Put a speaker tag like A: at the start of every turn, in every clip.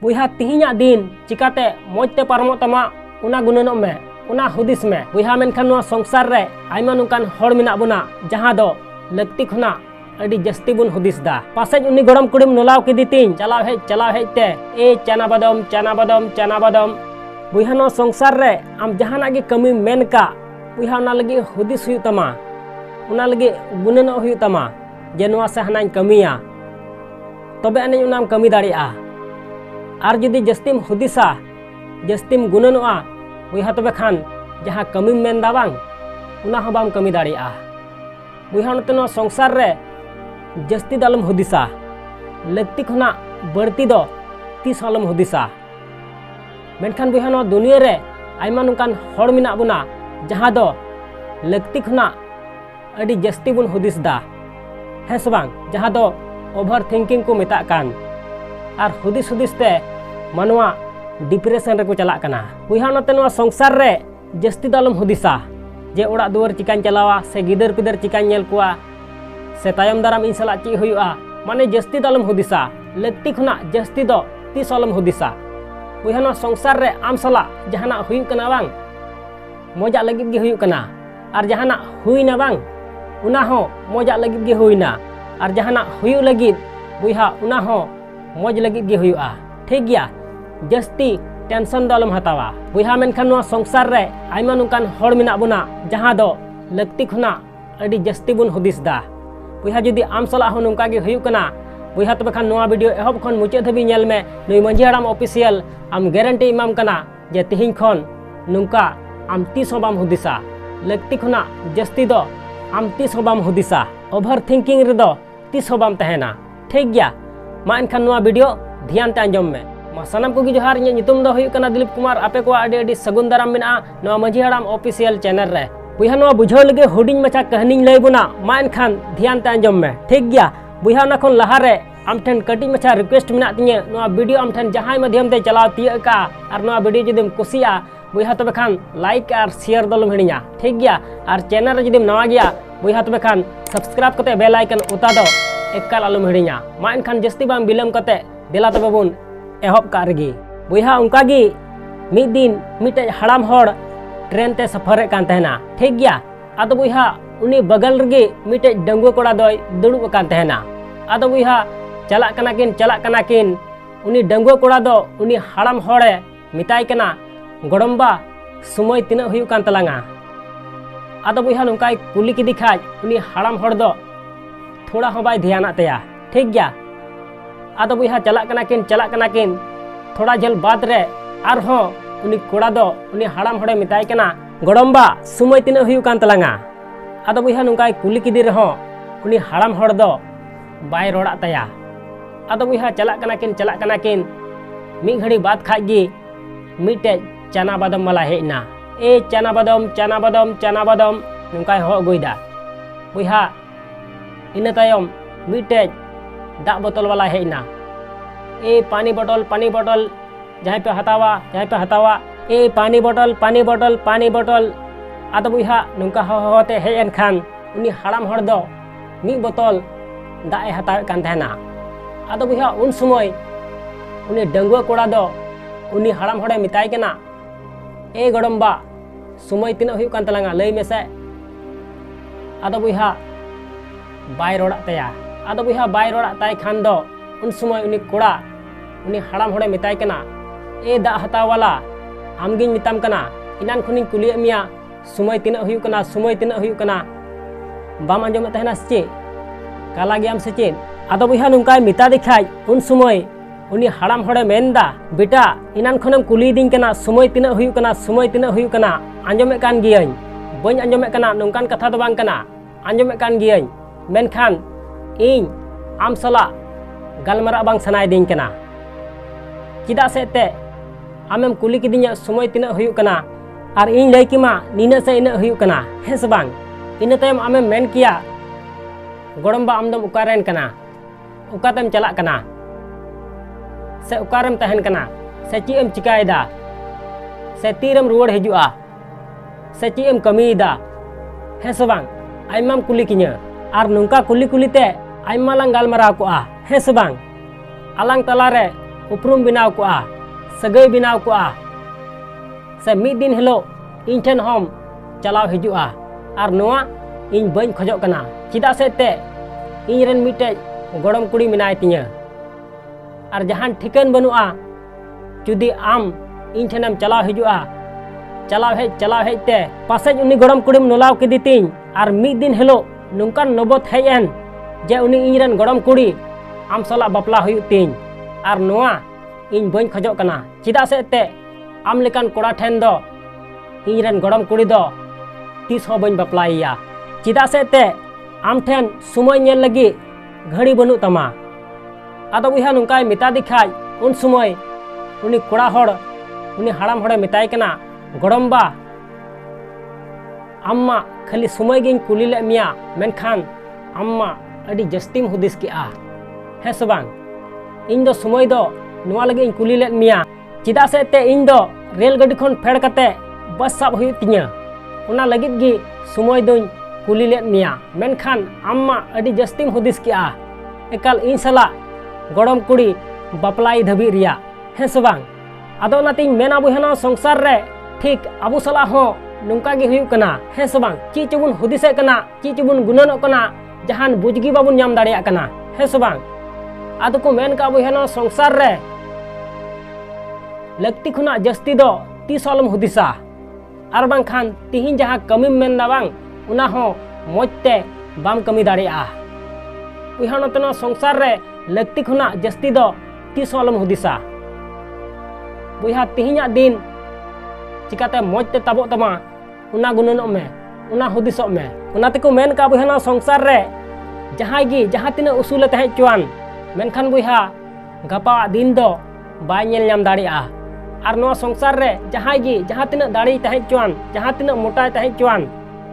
A: बुहा तिहिना दिन चिकाते मजते पारमो तमा उना गुननो में उना हुदिस में बुहा मेनखान नोआ संसार रे आइमा नुकान हर मेना बुना जहां दो लक्ति खुना अड़ी जस्ती बुन हुदिस दा पासेज उनी गरम कुड़ीम नोलाव किदितिन चलाव हेज ते ए चना बादाम बुहा नोआ संसार रे आम जहाना गे कमी मेन का बुहा उना लगी हुदिस हुयु तमा उना लगी गुननो हुयु तमा जे नोआ से हनाñ कमिया तबे अने उनाम कमी दाड़िया और जुदी जस्तीम हुदिसा जस्तीम गुननोआ बुहा तबे खान जहाँ कमी मेनदा बांग उना हो बाम कमी दाड़िया बुहा नते नो संसार रे जस्ती दालम हुदिसा लक्ति खुना बढ़ती दो तीस आलम हुदिसा मेनखान बुहा नो दुनिया रे आइमा नुकान हर मिना बुना जहाँ दो लक्ति खुना अड़ी जस्ती बुन हुदिस दा है सबांग जहाँ दो ओवर थिंकिंग को मेता कान और हुदिस हुदिस ते मानवा डिप्रेशन रे को चला कना बुहा नते नो संसार रे जस्ती दालम हुदिसा जे ओड़ा दुआर चिकान चलावा से गिदर पिदर चिकान नेल कुआ से तायम दाराम इन सला ची हुयुआ माने जस्ती दालम हुदिसा लक्ति खुना जस्ती दो तीस आलम हुदिसा बुहा नो संसार रे आम सला जहाना हुयु कना बांग मजा लगित गे हुयु कना और जहाना हुइना बांग उना हो मजा लगित गे हुइना और जहाना हुयु लगित बुहा उना हो मज लगित गे हुयुआ ठीक गया जस्ती टेंशन दालम हतावा बुहा मेनखान नोआ संसार रे आइमा नुकान हर मेना बुना जहां दो लक्ति खुना अड़ी जस्ती बुन हुदिस दा बुहा जुदी आम सला हो नुका गे हुयु कना बुहा तबे खान नोआ वीडियो एहब खन मुचाद धबी नेल में नुई मंझी हराम ऑफिशियल आम गारंटी इमाम कना जे तिहिं खन नुका आम तीस हो बाम हुदिसा लक्ति खुना जस्ती दो आम तीस हो बाम हुदिसा ओवर थिंकिंग रे दो तीस हो बाम तहना ठीक गया मा एनखान नोआ वीडियो ध्यान ते आंजम में मा सनम को जोहार इᱧ ᱧᱩᱛᱩᱢ ᱫᱚ ᱦᱩᱭᱩᱜ ᱠᱟᱱᱟ ᱫᱤᱞᱤᱯ ᱠᱩᱢᱟᱨ ᱟᱯᱮ ᱠᱚ ᱟᱹᱰᱤ ᱟᱹᱰᱤ ᱥᱟᱹᱜᱩᱱ ᱫᱟᱨᱟᱢ ᱢᱮᱱᱟᱜᱼᱟ ᱱᱚᱣᱟ ᱢᱟᱹᱡᱷᱤ ᱦᱟᱲᱟᱢ ᱚᱯᱷᱤᱥᱤᱭᱟᱞ ᱪᱮᱱᱮᱞ ᱨᱮ बुहा नोआ बुझाव लगे हुडिंग मचा कहानी लय बुना मा एनखान ध्यान ते आंजम में ठीक गया बुहा ना खन लहा रे आम ठन कटी मचा रिक्वेस्ट मेना तिᱧe नोआ वीडियो आम ठन जहां माध्यम ते चलाव तिया का और नोआ वीडियो जदिम कुसिया बुहा तबे खान लाइक और शेयर दलम हिड़िया ठीक गया और चैनल रे जदिम नवा गया बुहा तबे खान सब्सक्राइब कते बेल आइकन उता दो एकाल आलम हिड़िया मा एनखान जस्ती बाम बिलम कते देला तबे बुन एहब का रगी बुहा उनका गी मिद दिन मिटे हड़ाम हड़ ट्रेन ते सफर कान तहना ठीक गया आदो बुहा उनी बगल रगे मिटे डंगुआ कोड़ा दोय दुड़ुब कान तहना आदो बुहा चला कना किन उनी डंगुआ कोड़ा दो उनी हड़ाम हड़े मिताय कना गड़म्बा समय तिना हुयु कान तलांगा आदो बुहा नुकाय कुली किदी खाज उनी हड़ाम हड़ दो थोड़ा हो बाय ध्यान तया ठीक गया आदो बुहा चला कना किन थोड़ा झल बाद रे आर हो उनी कोड़ा दो उनी हड़ाम हड़े मिताय कना गड़म्बा समय तिना हुयु कान तलांगा आदो बुहा नुकाय कुली किदी रहो उनी हड़ाम हड़ दो बाय रोड़ा तया आदो बुहा चला कना किन मी घड़ी बाद खाज गी मिटे चना बादाम वाला हेना ए चना बादाम नुकाय हो अगुइदा बुहा इन तायम मिटे दा बोतल वाला हेना ए पानी बोतल जहाँ पे हतावा ए पानी बोतल आदो बुहा नुका होते हेन खान उनी हड़ाम हड़ दो मी बोतल दा ए हतावे कान तहना आदो बुहा उन समय उनी डंगुआ कोड़ा दो उनी हड़ाम हड़े मिताय कना ए गड़म्बा समय तिना हुयु कान तलांगा लय मेसे आदो बुहा बाय रोड़ा तया आदो बुहा बाय रोड़ा ताय खान दो उन समय उनी कोड़ा उनी हड़ाम हड़े मिताय कना ए दा हताव वाला आमगिन मिताम कना इनान खुनी कुलिय मिया समय तिना हुयु कना बाम आंजम तहना से काला गयाम से चेन आदो बुहा नुकाय मिता दिखाय उन समय उनी हड़ाम हड़े मेनदा बेटा इनान खनम कुली दिन कना समय तिना हुयु कना आंजम कान गियन बन आंजम कना नुकान कथा दो बांग कना आंजम कान गियन मेनखान इन आम सला गलमरा बांग सनाय दिन कना चिदा से ते आमेम कुली किदिया समय तिना हुयु कना और इन लय किमा नीना से इन हुयु कना हे से बांग इन तयम आमेम मेन किया गड़म्बा आमदम उकारेन कना उकातेम चला कना से उकारम तहन कना से चीएम चिकायदा से तीरम रुवड़ हजुआ से चीएम कमीदा हे से बांग आइमाम कुली किnya और नुका कुली ते आइमा लांग गालमराव को हे से बांग आलांग तलारे उपरुम बनाव कोआ सगै बनाव कोआ से मिद दिन हिलो इन ठेन हम चलाव हिजुआ और नोआ इन बइन खोजोग कना चिदा से ते इन रेन मिटे गड़म कुड़ी मिनाय तिया और जहान ठिकान बनुआ जुदी आम इन ठेनम चलाव हिजुआ चलाव हेज ते पासे उनी गड़म कुड़ी नोलाव किदी तिन और मिद दिन हिलो नुंकान नोबत हेजन जे उनी इन रेन गड़म कुड़ी आम सला बापला हुयु तिन और नोआ इन बइन खोजोग कना चिदा से ते आम लेकान कोड़ा ठेन दो इन रेन गड़म कुड़ी दो तीस हो बइन बापलाइया चिदा से ते आम ठेन समय नेल लगी घड़ी बनु तमा आदो बुहा नुंकाय मेता दिखाय उन समय उनी कोड़ा होड़ उनी हाड़ाम होड़े मेताय कना गड़म्बा आम्मा खाली समय गिन कुली ले मिया मेनखान आम्मा अडी जस्तीम हुदिस केआ हे से बांग इन दो समय दो नुआ लगे इन कुली ले मिया चिदा से ते इन दो रेल गाड़ी खन फेड़ कते बस साब हुई तिया उना लगित गी समय दोन कुली ले मिया मेनखान आम्मा अडी जस्तीम हुदिस केआ एकाल इन सला गड़म कुड़ी बापलाई धबी रिया हे से बांग आदो नातिन मेना बुहना संसार रे ठीक अबु सला हो नुंका गे हुयु कना हे से बांग ची चबुन हुदिसे कना ची चबुन गुननो कना जहान बुजगी बाबुन नाम दाड़िया कना हे से बांग आदो को मेन का बुहना संसार रे लगती खुना जस्ती दो तीस अलम हुदिसा और बांखान तिहिन जहां कमी मेन दा बांग उना हो मोजते बाम कमी दाड़िया बुहा नतना संसार रे लगती खुना जस्ती दो तीस अलम हुदिसा बुहा तिहिना दिन चिकाते मोजते ताबो तमा उना गुननो में उना हुदिसो में उना तेको मेन का बुहा संसार रे जहां गी जहां तिना उसूल तहे चुआन मेनखान बुहा गपा दिन दो बाय नेल नाम दाड़िया और नवा संसार रे जहां गी जहां तिना दाड़ी तहे चुआन जहां तिना मोटा तहे चुआन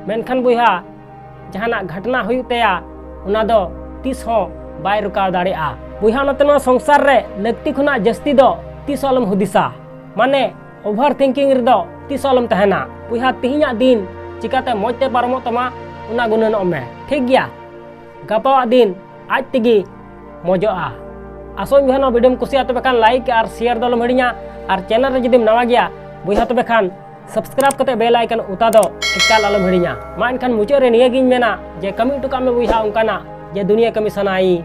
A: मेनखान बुहा जहाना घटना हुई तया उना दो तीस हो बाय रुकाव दाड़िया बुहा नतना संसार रे लगती खुना जस्ती दो तीस अलम हुदिसा माने ओवर थिंकिंग रे दो तीस अलम तहना बुहा तिहिना दिन चिकाते मोजते पारमो तमा उना गुननो में ठीक गया गपा दिन आज तिगी मौजोआ आसो बुहा वीडियो में कुसिया तबे खान लाइक और शेयर दो हिड़िया और चैनल रे जदि नवा गया बुहा तबे खान सब्सक्राइब कते बेल आइकन उता दो एकाल अलम हिड़िया मा एनखान मुचाद रे निया गिन मेना जे कमी टुका में बुहा उनकाना जे दुनिया कमी सनाई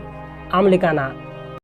A: आम लिकाना